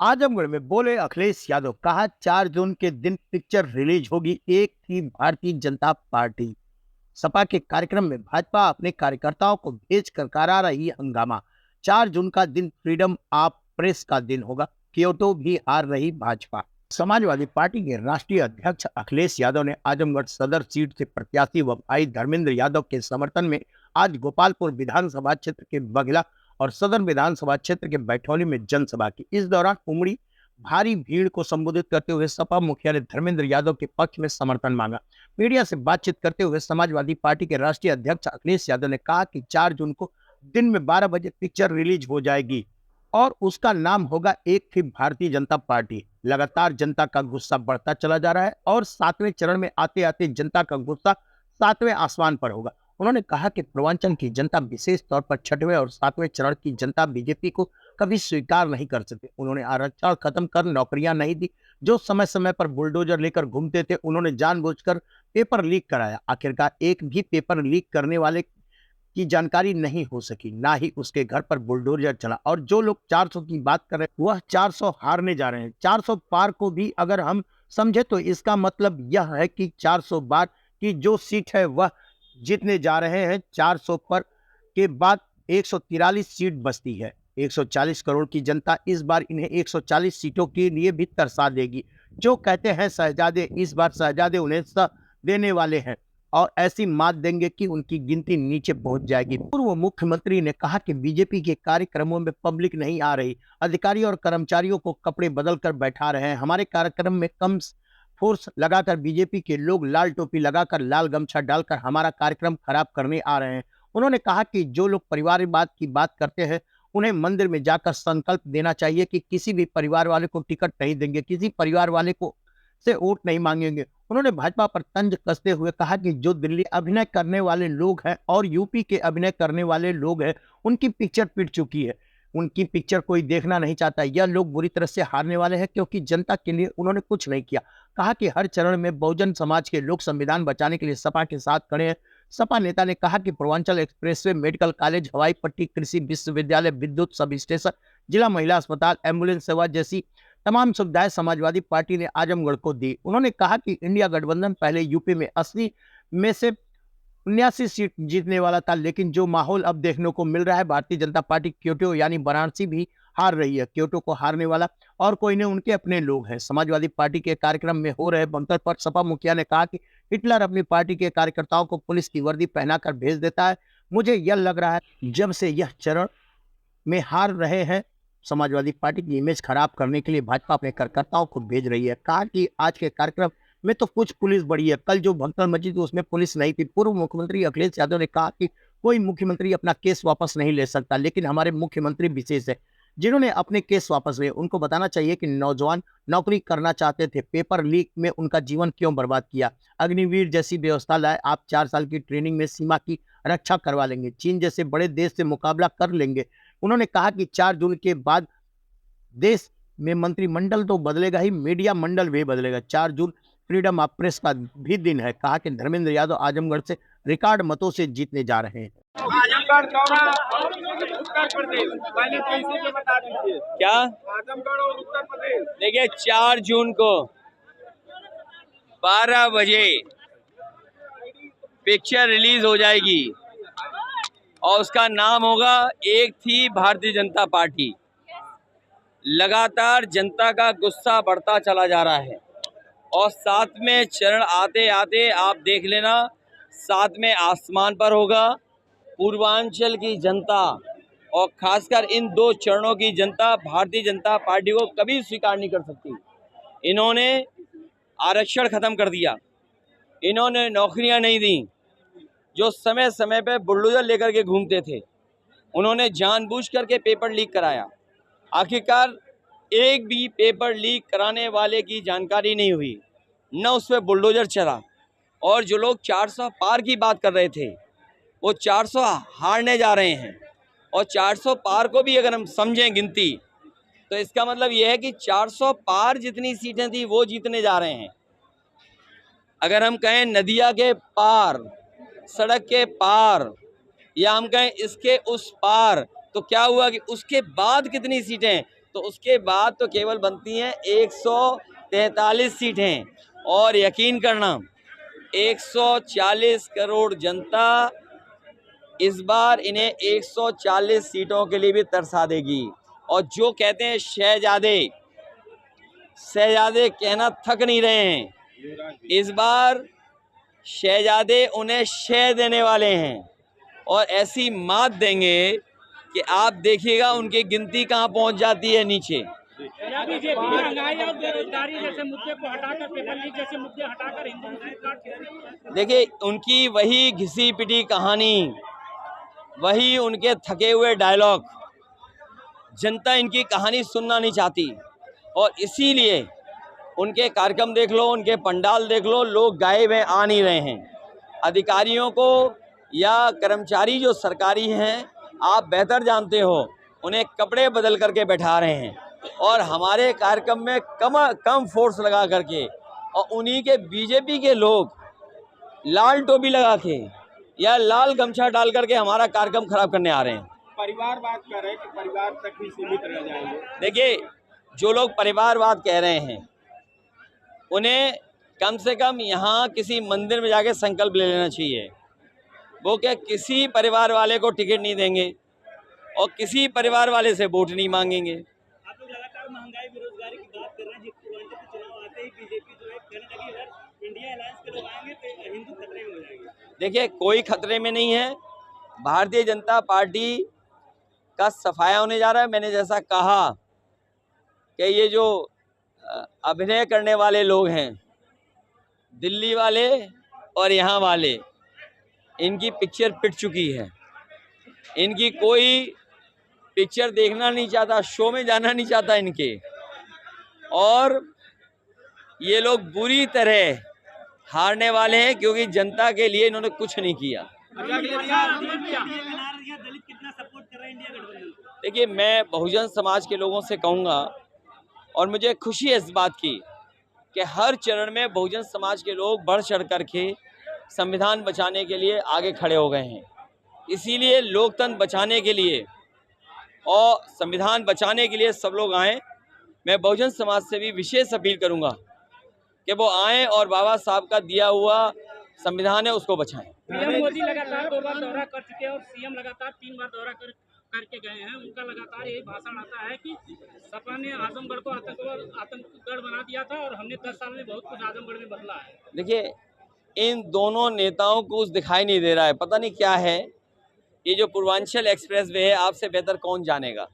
आजमगढ़ में बोले अखिलेश यादव, कहा 4 जून के दिन पिक्चर रिलीज होगी, एक थी भारतीय जनता पार्टी। सपा के कार्यक्रम में भाजपा अपने कार्यकर्ताओं को भेज कर करा रही हंगामा। 4 जून का दिन फ्रीडम ऑफ प्रेस का दिन होगा, क्योटो भी हार रही भाजपा। समाजवादी पार्टी के राष्ट्रीय अध्यक्ष अखिलेश यादव ने आजमगढ़ सदर सीट से प्रत्याशी व भाई धर्मेंद्र यादव के समर्थन में आज गोपालपुर विधानसभा क्षेत्र के बघेला और सदर विधानसभा क्षेत्र के बैठौली में जनसभा की। इस दौरान उमड़ी भारी भीड़ को संबोधित करते हुए सपा मुखिया ने धर्मेंद्र यादव के पक्ष में समर्थन मांगा। मीडिया से बातचीत करते हुए समाजवादी पार्टी के राष्ट्रीय अध्यक्ष अखिलेश यादव ने कहा कि 4 जून को दिन में 12 बजे पिक्चर रिलीज हो जाएगी और उसका नाम होगा एक थी भारतीय जनता पार्टी। लगातार जनता का गुस्सा बढ़ता चला जा रहा है और 7वें चरण में आते आते जनता का गुस्सा 7वें आसमान पर होगा। उन्होंने कहा कि पूर्वांचल की जनता, विशेष तौर पर 6वें और 7वें चरण की जनता बीजेपी को कभी स्वीकार नहीं कर सकते। उन्होंने आरक्षण खत्म कर नौकरियां नहीं दी, जो समय समय पर बुलडोजर लेकर घूमते थे उन्होंने जानबूझकर पेपर लीक कराया। आखिरकार एक भी पेपर लीक करने वाले की जानकारी नहीं हो सकी, ना ही उसके घर पर बुलडोजर चला। और जो लोग 400 की बात कर रहे हैं वह 400 हारने जा रहे हैं। 400 पार को भी अगर हम समझे तो इसका मतलब यह है कि 400 बार की जो सीट है वह जीतने जा रहे हैं। 400 पर के बाद 143 सीट बचती है। 140 करोड़ की जनता इस बार इन्हें 140 सीटों के लिए भी तरसा देगी। जो कहते हैं शहजादे, इस बार शहजादे उन्हें देने वाले हैं और ऐसी मात देंगे कि उनकी गिनती नीचे पहुंच जाएगी। पूर्व मुख्यमंत्री ने कहा कि बीजेपी के कार्यक्रमों में पब्लिक नहीं आ रही, अधिकारी और कर्मचारियों को कपड़े बदलकर बैठा रहे हैं। हमारे कार्यक्रम में कम फोर्स लगाकर बीजेपी के लोग लाल टोपी लगाकर, लाल गमछा डालकर हमारा कार्यक्रम खराब करने आ रहे हैं। उन्होंने कहा कि जो लोग परिवारवाद की बात करते हैं उन्हें मंदिर में जाकर संकल्प देना चाहिए कि किसी भी परिवार वाले को टिकट नहीं देंगे, किसी परिवार वाले को से वोट नहीं मांगेंगे। उन्होंने भाजपा पर तंज कसते हुए कहा कि जो दिल्ली अभिनय करने वाले लोग हैं और यूपी के अभिनय करने वाले लोग हैं उनकी पिक्चर पिट चुकी है, उनकी पिक्चर कोई देखना नहीं चाहता। यह लोग बुरी तरह से हारने वाले हैं क्योंकि जनता के लिए उन्होंने कुछ नहीं किया। कहा कि हर चरण में बहुजन समाज के लोग संविधान बचाने के लिए सपा के साथ खड़े हैं। सपा नेता ने कहा कि पूर्वांचल एक्सप्रेसवे, मेडिकल कॉलेज, हवाई पट्टी, कृषि विश्वविद्यालय, विद्युत सब स्टेशन, जिला महिला अस्पताल, एम्बुलेंस सेवा जैसी तमाम सुविधाएं समाजवादी पार्टी ने आजमगढ़ को दी। उन्होंने कहा कि इंडिया गठबंधन पहले यूपी में 80 में से 79 सीट जीतने वाला था, लेकिन जो माहौल अब देखने को मिल रहा है, भारतीय जनता पार्टी क्योटो यानी वाराणसी भी हार रही है। क्योटो को हारने वाला और कोई नहीं, उनके अपने लोग हैं। समाजवादी पार्टी के कार्यक्रम में हो रहे बंकर पर सपा मुखिया ने कहा कि हिटलर अपनी पार्टी के कार्यकर्ताओं को पुलिस की वर्दी पहनाकर भेज देता है। मुझे यह लग रहा है जब से यह चरण में हार रहे हैं, समाजवादी पार्टी की इमेज खराब करने के लिए भाजपा अपने कार्यकर्ताओं को भेज रही है। कहा कि आज के कार्यक्रम में तो कुछ पुलिस बड़ी है, कल जो भगदड़ मची थी उसमें पुलिस नहीं थी। पूर्व मुख्यमंत्री अखिलेश यादव ने कहा कि कोई मुख्यमंत्री अपना केस वापस नहीं ले सकता, लेकिन हमारे मुख्यमंत्री विशेष है जिन्होंने अपने केस वापस लिए। उनको बताना चाहिए कि नौजवान नौकरी करना चाहते थे, पेपर लीक में उनका जीवन क्यों बर्बाद किया। अग्निवीर जैसी व्यवस्था लाए, आप 4 साल की ट्रेनिंग में सीमा की रक्षा करवा लेंगे, चीन जैसे बड़े देश से मुकाबला कर लेंगे। उन्होंने कहा कि 4 जून के बाद देश में मंत्रिमंडल तो बदलेगा ही, मीडिया मंडल भी बदलेगा। 4 जून फ्रीडम ऑफ प्रेस का भी दिन है। कहा कि धर्मेंद्र यादव आजमगढ़ से रिकॉर्ड मतों से जीतने जा रहे हैं। आजमगढ़ उत्तर प्रदेश पहले कैसे में बता दीजिए क्या आजमगढ़ और उत्तर प्रदेश। देखिए 4 जून को 12 बजे पिक्चर रिलीज हो जाएगी और उसका नाम होगा एक थी भारतीय जनता पार्टी। लगातार जनता का गुस्सा बढ़ता चला जा रहा है और 7वें चरण आते आते आप देख लेना 7वें आसमान पर होगा। पूर्वांचल की जनता और खासकर इन 2 चरणों की जनता भारतीय जनता पार्टी को कभी स्वीकार नहीं कर सकती। इन्होंने आरक्षण खत्म कर दिया, इन्होंने नौकरियां नहीं दी, जो समय समय पे बुलडोजर लेकर के घूमते थे उन्होंने जानबूझ करके पेपर लीक कराया। आखिरकार एक भी पेपर लीक कराने वाले की जानकारी नहीं हुई, न उस पर बुलडोजर चला। और जो लोग 400 पार की बात कर रहे थे वो 400 हारने जा रहे हैं। और 400 पार को भी अगर हम समझें गिनती तो इसका मतलब यह है कि 400 पार जितनी सीटें थी वो जीतने जा रहे हैं। अगर हम कहें नदिया के पार, सड़क के पार, या हम कहें इसके उस पार, तो क्या हुआ कि उसके बाद कितनी सीटें, तो तो उसके बाद तो केवल बनती हैं 143 सीटें। और यकीन करना 140 करोड़ जनता इस बार इन्हें 140 सीटों के लिए भी तरसा देगी। और जो कहते हैं शहजादे कहना थक नहीं रहे हैं। इस बार शहजादे उन्हें शह देने वाले हैं और ऐसी मात देंगे कि आप देखिएगा उनकी गिनती कहाँ पहुंच जाती है नीचे। बीजेपी महंगाई और बेरोजगारी जैसे मुद्दे को हटाकर, पेपर लीक जैसे मुद्दे हटाकर हिंदू मुस्लिम कार्ड, देखिए उनकी वही घिसी पिटी कहानी, वही उनके थके हुए डायलॉग, जनता इनकी कहानी सुनना नहीं चाहती। और इसीलिए उनके कार्यक्रम देख लो, उनके पंडाल देख लो, लोग गायब हैं, आ नहीं रहे हैं। अधिकारियों को या कर्मचारी जो सरकारी हैं, आप बेहतर जानते हो, उन्हें कपड़े बदल करके बैठा रहे हैं और हमारे कार्यक्रम में कम फोर्स लगा करके, और उन्हीं के बीजेपी के लोग लाल टोपी लगा के या लाल गमछा डाल करके हमारा कार्यक्रम खराब करने आ रहे हैं। परिवारवाद कर रहे हैं कि परिवार तक ही सीमित रह जाएंगे। देखिए जो लोग परिवारवाद कह रहे हैं उन्हें कम से कम यहाँ किसी मंदिर में जाके संकल्प ले लेना चाहिए। वो क्या किसी परिवार वाले को टिकट नहीं देंगे और किसी परिवार वाले से वोट नहीं मांगेंगे। आप लोग लगातार महंगाई बेरोजगारी की बात कर रहे हैं, जिस चुनाव आते ही बीजेपी जो है कहने लगी अगर इंडिया अलायंस के लोग आएंगे तो हिंदू खतरे में हो जाएंगे। देखिए कोई खतरे में नहीं है। भारतीय जनता पार्टी का सफाया होने जा रहा है। मैंने जैसा कहा कि ये जो अभिनय करने वाले लोग हैं, दिल्ली वाले और यहाँ वाले, इनकी पिक्चर पिट चुकी है। इनकी कोई पिक्चर देखना नहीं चाहता, शो में जाना नहीं चाहता इनके। और ये लोग बुरी तरह हारने वाले हैं क्योंकि जनता के लिए इन्होंने कुछ नहीं किया। देखिए मैं बहुजन समाज के लोगों से कहूँगा और मुझे खुशी है इस बात की कि हर चरण में बहुजन समाज के लोग बढ़ चढ़ करके संविधान बचाने के लिए आगे खड़े हो गए हैं। इसीलिए लोकतंत्र बचाने के लिए और संविधान बचाने के लिए सब लोग आएँ। मैं बहुजन समाज से भी विशेष अपील करूंगा कि वो आएँ और बाबा साहब का दिया हुआ संविधान है उसको बचाएं। पीएम मोदी लगातार 2 बार दौरा कर चुके हैं और सीएम लगातार 3 बार दौरा करके गए हैं। उनका लगातार यही भाषण आता है कि सपा ने आजमगढ़ को आतंकगढ़ बना दिया था और हमने 10 साल में बहुत कुछ आजमगढ़ में बदला है। देखिए इन दोनों नेताओं को कुछ दिखाई नहीं दे रहा है, पता नहीं क्या है। ये जो पूर्वांचल एक्सप्रेस वे है, आपसे बेहतर कौन जानेगा।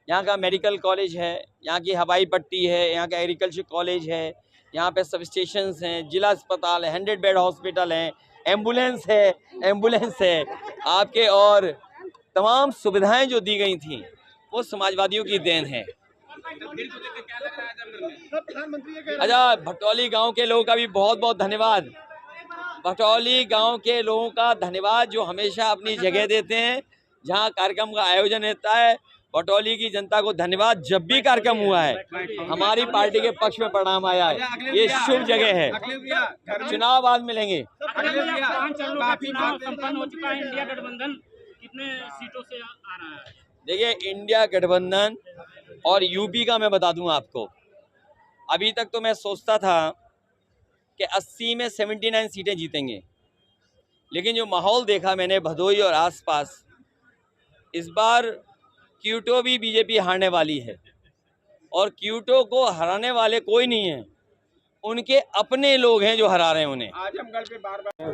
यहाँ का मेडिकल कॉलेज है, यहाँ की हवाई पट्टी है, यहाँ का एग्रीकल्चर कॉलेज है, यहाँ पे सब स्टेशंस हैं, जिला अस्पताल है, 100 बेड हॉस्पिटल हैं, एम्बुलेंस है आपके, और तमाम सुविधाएं जो दी गई थी वो समाजवादियों की देन है। अच्छा, भटौली गांव के लोगों का भी बहुत बहुत धन्यवाद। भटौली गांव के लोगों का धन्यवाद जो हमेशा अपनी जगह देते हैं जहां कार्यक्रम का आयोजन होता है। भटौली की जनता को धन्यवाद, जब भी कार्यक्रम हुआ है हमारी पार्टी के पक्ष में परिणाम आया है। ये शुभ जगह है। चुनाव बाद मिलेंगे। चुनाव संपन्न हो चुका है, इंडिया गठबंधन कितने सीटों से आ रहा है? देखिए इंडिया गठबंधन और यूपी का मैं बता दूं आपको, अभी तक तो मैं सोचता था कि 80 में 79 सीटें जीतेंगे, लेकिन जो माहौल देखा मैंने भदोही और आसपास, इस बार क्यूटो भी बीजेपी हारने वाली है। और क्यूटो को हराने वाले कोई नहीं है, उनके अपने लोग हैं जो हरा रहे हैं उन्हें। आजमगढ़ पे बार-बार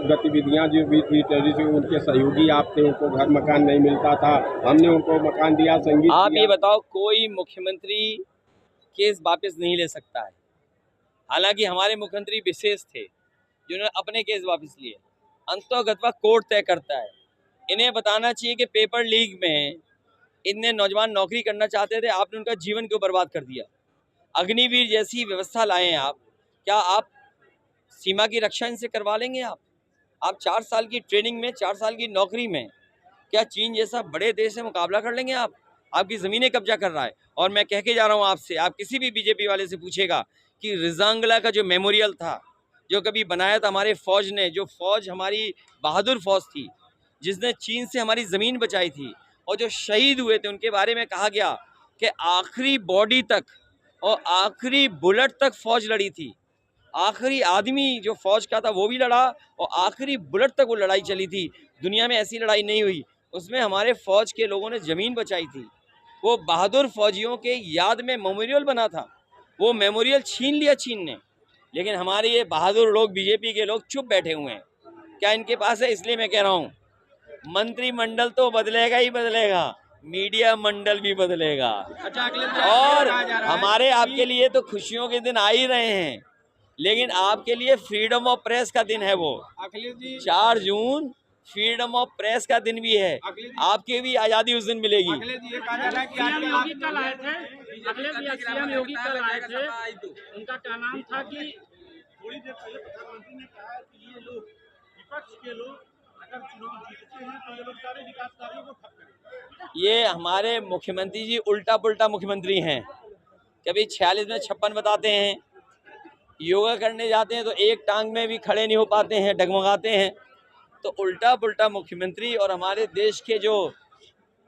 गतिविधियां जो भी थी, जैसे उनके सहयोगी आप थे, उनको घर मकान नहीं मिलता था, हमने उनको मकान दिया, संगीत आप दिया। ये बताओ, कोई मुख्यमंत्री केस वापस नहीं ले सकता है। हालांकि हमारे मुख्यमंत्री विशेष थे जिन्होंने अपने केस वापस लिए। अंततः कोर्ट तय करता है। इन्हें बताना चाहिए कि पेपर लीक में इतने नौजवान नौकरी करना चाहते थे, आपने उनका जीवन क्यों बर्बाद कर दिया। अग्निवीर जैसी व्यवस्था लाए हैं आप, क्या आप सीमा की रक्षा इनसे करवा लेंगे? आप 4 साल की ट्रेनिंग में, 4 साल की नौकरी में क्या चीन जैसा बड़े देश से मुकाबला कर लेंगे? आपकी ज़मीनें कब्जा कर रहा है। और मैं कह के जा रहा हूँ आपसे, आप किसी भी बीजेपी वाले से पूछेगा कि रिजांगला का जो मेमोरियल था, जो कभी बनाया था हमारे फौज ने, जो फौज हमारी बहादुर फौज थी जिसने चीन से हमारी ज़मीन बचाई थी, और जो शहीद हुए थे उनके बारे में कहा गया कि आखिरी बॉडी तक और आखिरी बुलेट तक फौज लड़ी थी। आखिरी आदमी जो फौज का था वो भी लड़ा और आखिरी बुलेट तक वो लड़ाई चली थी। दुनिया में ऐसी लड़ाई नहीं हुई। उसमें हमारे फौज के लोगों ने ज़मीन बचाई थी। वो बहादुर फौजियों के याद में मेमोरियल बना था, वो मेमोरियल छीन लिया चीन ने। लेकिन हमारे ये बहादुर लोग, बीजेपी के लोग चुप बैठे हुए हैं। क्या इनके पास है? इसलिए मैं कह रहा हूँ मंत्रिमंडल तो बदलेगा ही बदलेगा, मीडिया मंडल भी बदलेगा। और हमारे आपके लिए तो खुशियों के दिन आ ही रहे हैं, लेकिन आपके लिए फ्रीडम ऑफ प्रेस का दिन है। वो 4 जून फ्रीडम ऑफ प्रेस का दिन भी है। आपकी भी आज़ादी उस दिन मिलेगी। सीएम योगी कल आए थे, सीएम योगी कल आए थे, उनका क्या नाम था कि थोड़ी देर पहले प्रधानमंत्री ने कहा कि ये लोग विपक्ष के लोग अगर चुनाव जीतते हैं तो ये लोग सारे विकास कार्यों को ठप करेंगे। ये हमारे मुख्यमंत्री जी उल्टा पुल्टा मुख्यमंत्री हैं। कभी 46 में 56 बताते हैं, योगा करने जाते हैं तो एक टांग में भी खड़े नहीं हो पाते हैं, डगमगाते हैं। तो उल्टा पुल्टा मुख्यमंत्री। और हमारे देश के जो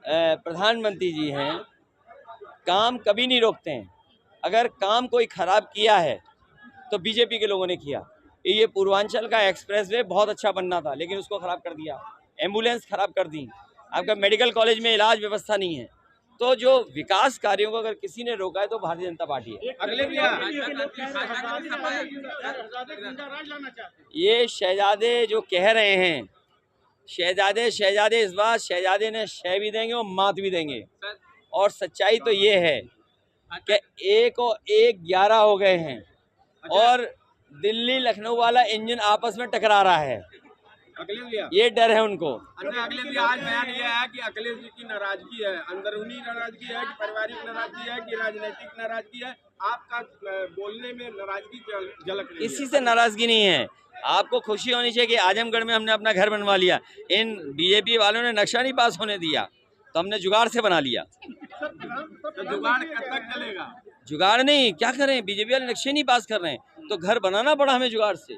प्रधानमंत्री जी हैं, काम कभी नहीं रोकते हैं। अगर काम कोई ख़राब किया है तो बीजेपी के लोगों ने किया। ये पूर्वांचल का एक्सप्रेसवे बहुत अच्छा बनना था, लेकिन उसको ख़राब कर दिया। एम्बुलेंस ख़राब कर दी। आपका मेडिकल कॉलेज में इलाज व्यवस्था नहीं है। तो जो विकास कार्यों को अगर किसी ने रोका है तो भारतीय जनता पार्टी है। ये शहजादे जो कह रहे हैं, शहजादे इस बार शहजादे ने शह भी देंगे और मात भी देंगे। और सच्चाई तो ये है कि 1 और 1 11 हो गए हैं और दिल्ली लखनऊ वाला इंजन आपस में टकरा रहा है। ये डर है उनको। अच्छा, अखिलेश जी, आज बयान ये है कि अखिलेश जी की नाराजगी है, अंदरूनी नाराजगी है कि पारिवारिक नाराजगी है कि राजनीतिक नाराजगी है? आपका बोलने में नाराजगी झलक रही है। किसी से नाराजगी नहीं है। आपको खुशी होनी चाहिए कि आजमगढ़ में हमने अपना घर बनवा लिया। इन बीजेपी वालों ने नक्शा नहीं पास होने दिया तो हमने जुगाड़ से बना लिया। तो जुगाड़ कब तक चलेगा? जुगाड़ नहीं, क्या करें, बीजेपी वाले नक्शे नहीं पास कर रहे हैं तो घर बनाना पड़ा हमें जुगाड़ से।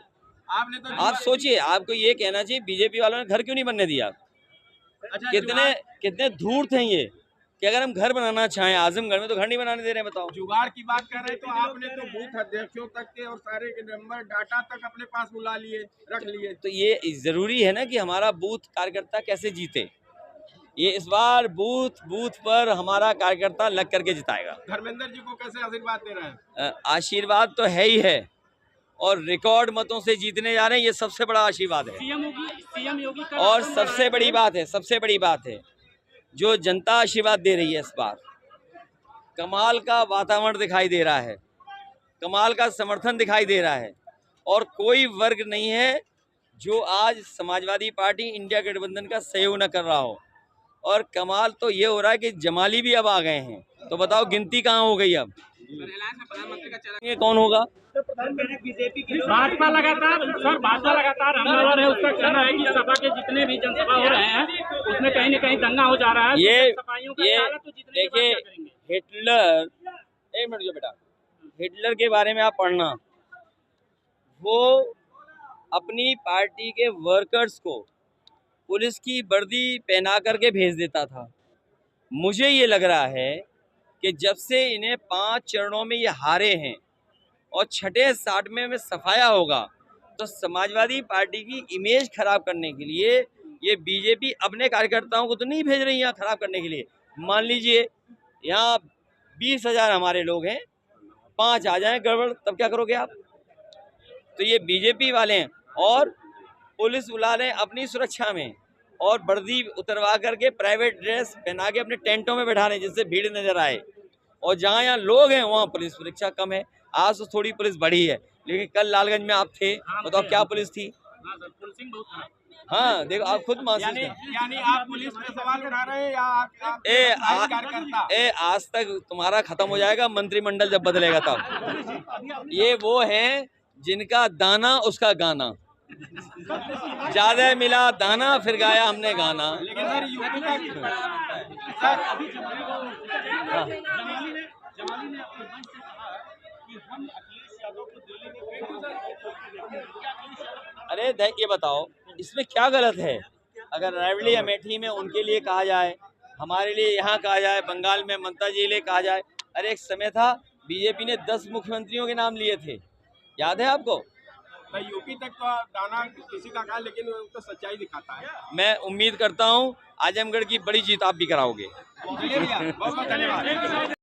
आपने तो आप सोचिए, आपको ये कहना चाहिए बीजेपी वालों ने घर क्यों नहीं बनने दिया। अच्छा, कितने धूर्त हैं ये कि अगर हम घर बनाना चाहें आजमगढ़ में तो घर नहीं बनाने दे रहे हैं। बताओ, जुगाड़ की बात कर रहे हैं तो आपने तो बूथ अध्यक्षों तक के और सारे के नंबर डाटा तक अपने पास बुला लिए, रख लिए। तो ये जरूरी है ना कि हमारा बूथ कार्यकर्ता कैसे जीते। ये इस बार बूथ पर हमारा कार्यकर्ता लग करके जिताएगा। धर्मेंद्र जी को कैसे आशीर्वाद दे रहे हैं? आशीर्वाद तो है ही है और रिकॉर्ड मतों से जीतने जा रहे हैं। ये सबसे बड़ा आशीर्वाद है। सीएम योगी का और सबसे बड़ी बात है जो जनता आशीर्वाद दे रही है इस बार। कमाल का वातावरण दिखाई दे रहा है, कमाल का समर्थन दिखाई दे रहा है और कोई वर्ग नहीं है जो आज समाजवादी पार्टी इंडिया गठबंधन का सहयोग न कर रहा हो। और कमाल तो ये हो रहा है कि जमाली भी अब आ गए हैं। तो बताओ गिनती कहाँ हो गई अब? ये कौन होगा? भाजपा लगातार हमलावर है। उसका कहना है कि सपा के जितने भी जनसभा हो रहे हैं उसमें कहीं न कहीं दंगा हो जा रहा है। ये तो देखिए, हिटलर, एक मिनट जो बेटा, हिटलर के बारे में आप पढ़ना, वो अपनी पार्टी के वर्कर्स को पुलिस की वर्दी पहना करके भेज देता था। मुझे ये लग रहा है कि जब से इन्हें 5 चरणों में ये हारे हैं और छठे 60 में सफाया होगा तो समाजवादी पार्टी की इमेज खराब करने के लिए ये बीजेपी अपने कार्यकर्ताओं को तो नहीं भेज रही यहाँ खराब करने के लिए। मान लीजिए यहाँ 20,000 हमारे लोग हैं, 5 आ जाएं गड़बड़, तब क्या करोगे आप? तो ये बीजेपी वाले हैं और पुलिस बुला रहे हैं अपनी सुरक्षा में और वर्दी उतरवा करके प्राइवेट ड्रेस पहना के अपने टेंटों में बैठा रहे हैं जिससे भीड़ नजर आए। और जहाँ यहाँ लोग हैं वहाँ पुलिस सुरक्षा कम है। आज तो थोड़ी पुलिस बढ़ी है, लेकिन कल लालगंज में आप थे, बताओ क्या पुलिस थी? हाँ देखो, आप खुद महसूस करें। यानी आप पुलिस पे सवाल उठा रहे हैं या आप कार्यकर्ता? आज तक तुम्हारा खत्म हो जाएगा मंत्रिमंडल जब बदलेगा तब। ये वो हैं जिनका दाना उसका गाना, ज्यादा मिला दाना फिर गाया हमने गाना। लेकिन सर यूपी का जमाली ने अपने मंच से कहा कि हम अखिलेश यादव को दिल्ली में अरे ये बताओ इसमें क्या गलत है? अगर रायबरेली अमेठी में उनके लिए कहा जाए हमारे लिए यहाँ कहा जाए, बंगाल में ममता जी लिए कहा जाए। अरे एक समय था बीजेपी ने 10 मुख्यमंत्रियों के नाम लिए थे, याद है आपको? तो यूपी तक तो दाना किसी का कहा, लेकिन वो तो सच्चाई दिखाता है। मैं उम्मीद करता हूँ आजमगढ़ की बड़ी जीत आप भी कराओगे। चलिए भैया, बहुत बहुत धन्यवाद।